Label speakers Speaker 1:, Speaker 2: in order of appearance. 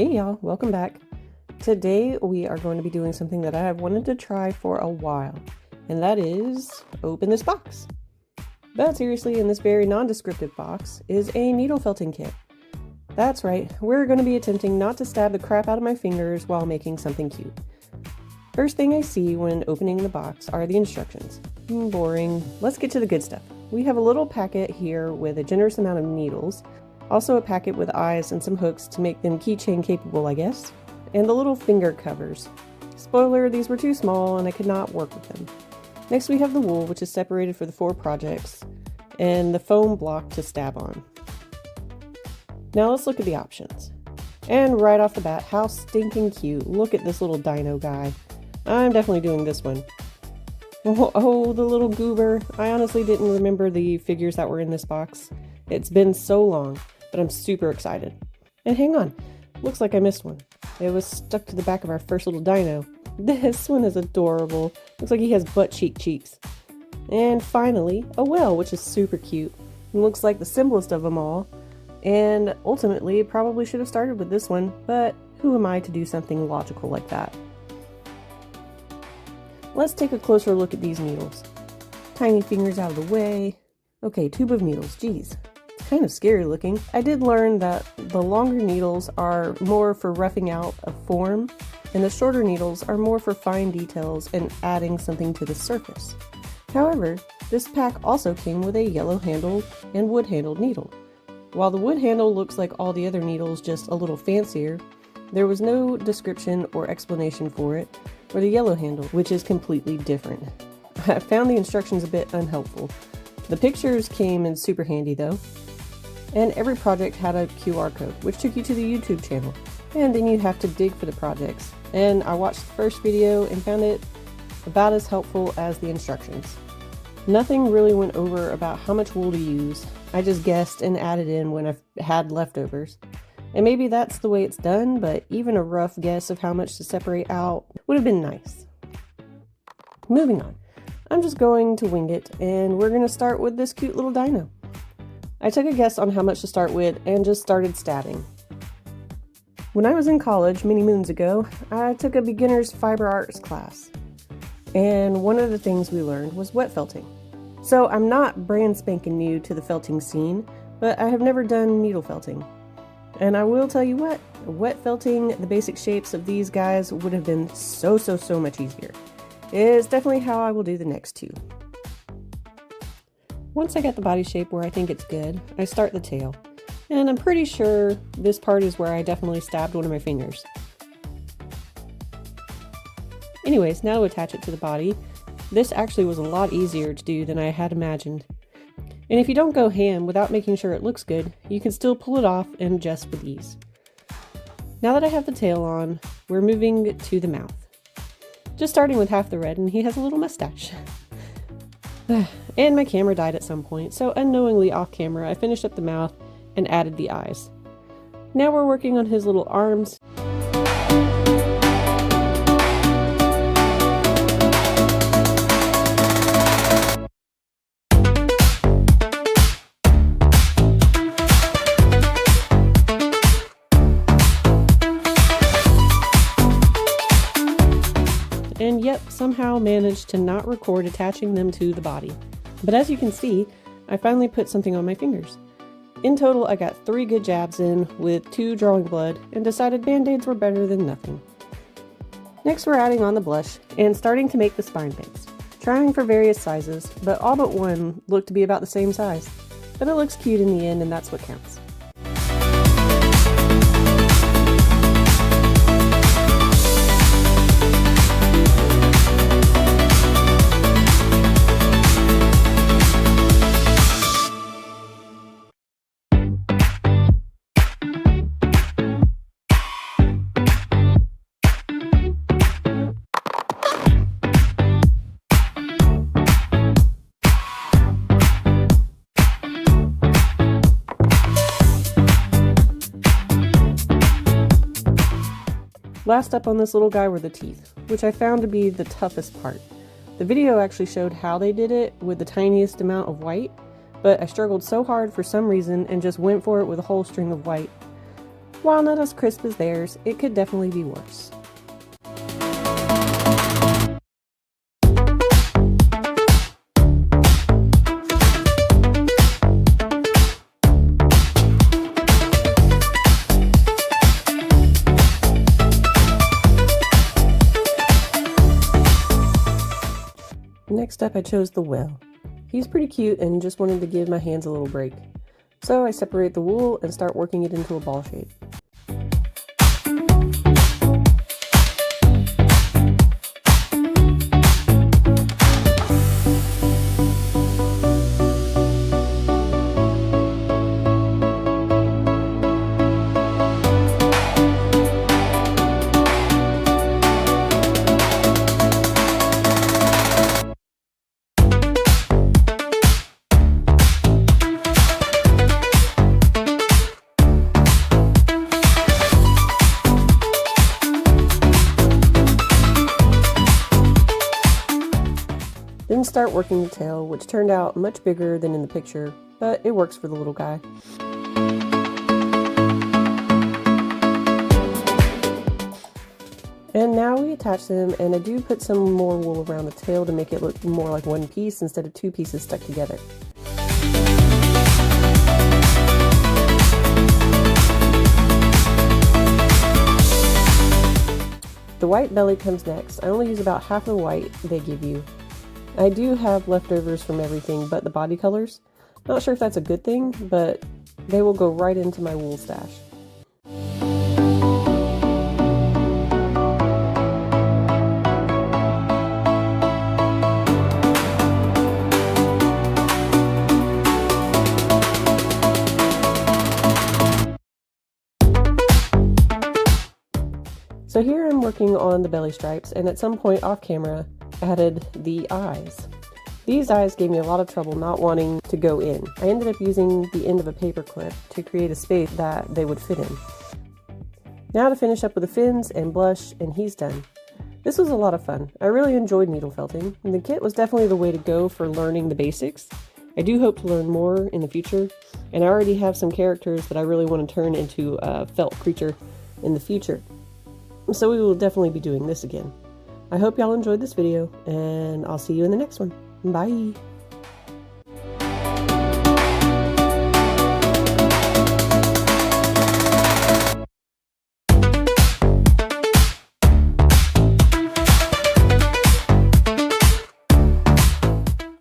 Speaker 1: Hey y'all, welcome back. Today we are going to be doing something that I have wanted to try for a while, and that is open this box. But seriously, in this very non-descriptive box is a needle felting kit. That's right, we're going to be attempting not to stab the crap out of my fingers while making something cute. First thing I see when opening the box are the instructions. Boring. Let's get to the good stuff. We have a little packet here with a generous amount of needles, also a packet with eyes and some hooks to make them keychain capable, I guess, and the little finger covers. Spoiler, these were too small and I could not work with them. Next we have the wool, which is separated for the 4 projects, and the foam block to stab on. Now let's look at the options. And right off the bat, how stinking cute. Look at this little dino guy. I'm definitely doing this one. Oh, the little goober. I honestly didn't remember the figures that were in this box. It's been so long, but I'm super excited. And hang on, looks like I missed one. It was stuck to the back of our first little dino. This one is adorable. Looks like he has butt cheek cheeks. And finally, a whale, which is super cute. It looks like the simplest of them all. And ultimately, probably should have started with this one, but who am I to do something logical like that? Let's take a closer look at these needles. Tiny fingers out of the way. Okay, tube of needles, geez. It's kind of scary looking. I did learn that the longer needles are more for roughing out a form, and the shorter needles are more for fine details and adding something to the surface. However, this pack also came with a yellow handled and wood handled needle. While the wood handle looks like all the other needles, just a little fancier, there was no description or explanation for it for the yellow handle, which is completely different. I found the instructions a bit unhelpful. The pictures came in super handy though, and every project had a QR code, which took you to the YouTube channel, and then you have to dig for the projects. And I watched the first video and found it about as helpful as the instructions. Nothing really went over about how much wool to use. I just guessed and added in when I had leftovers. And maybe that's the way it's done, but even a rough guess of how much to separate out would have been nice. Moving on. I'm just going to wing it, and we're going to start with this cute little dino. I took a guess on how much to start with and just started stabbing. When I was in college many moons ago, I took a beginner's fiber arts class. And one of the things we learned was wet felting. So I'm not brand spanking new to the felting scene, but I have never done needle felting. And I will tell you what, wet felting the basic shapes of these guys would have been so much easier. It's definitely how I will do the next 2. Once I get the body shape where I think it's good, I start the tail. And I'm pretty sure this part is where I definitely stabbed one of my fingers. Anyways, now to attach it to the body. This actually was a lot easier to do than I had imagined. And if you don't go ham without making sure it looks good, you can still pull it off and adjust with ease. Now that I have the tail on, we're moving to the mouth. Just starting with half the red, and he has a little mustache. And my camera died at some point, so unknowingly off camera I finished up the mouth and added the eyes. Now we're working on his little arms. And yet somehow managed to not record attaching them to the body. But as you can see, I finally put something on my fingers. In total, I got 3 good jabs in with 2 drawing blood and decided band-aids were better than nothing. Next we're adding on the blush and starting to make the spine base. Trying for various sizes, but all but one looked to be about the same size. But it looks cute in the end, and that's what counts. Last up on this little guy were the teeth, which I found to be the toughest part. The video actually showed how they did it with the tiniest amount of white, but I struggled so hard for some reason and just went for it with a whole string of white. While not as crisp as theirs, it could definitely be worse. Next up, I chose the whale. He's pretty cute and just wanted to give my hands a little break. So I separate the wool and start working it into a ball shape. Then start working the tail, which turned out much bigger than in the picture, but it works for the little guy. And now we attach them, and I do put some more wool around the tail to make it look more like one piece instead of two pieces stuck together. The white belly comes next. I only use about half of the white they give you. I do have leftovers from everything but the body colors. Not sure if that's a good thing, but they will go right into my wool stash. So here I'm working on the belly stripes, and at some point off camera, added the eyes. These eyes gave me a lot of trouble not wanting to go in. I ended up using the end of a paper clip to create a space that they would fit in. Now to finish up with the fins and blush, and he's done. This was a lot of fun. I really enjoyed needle felting, and the kit was definitely the way to go for learning the basics. I do hope to learn more in the future, and I already have some characters that I really want to turn into a felt creature in the future. So we will definitely be doing this again. I hope y'all enjoyed this video, and I'll see you in the next one. Bye!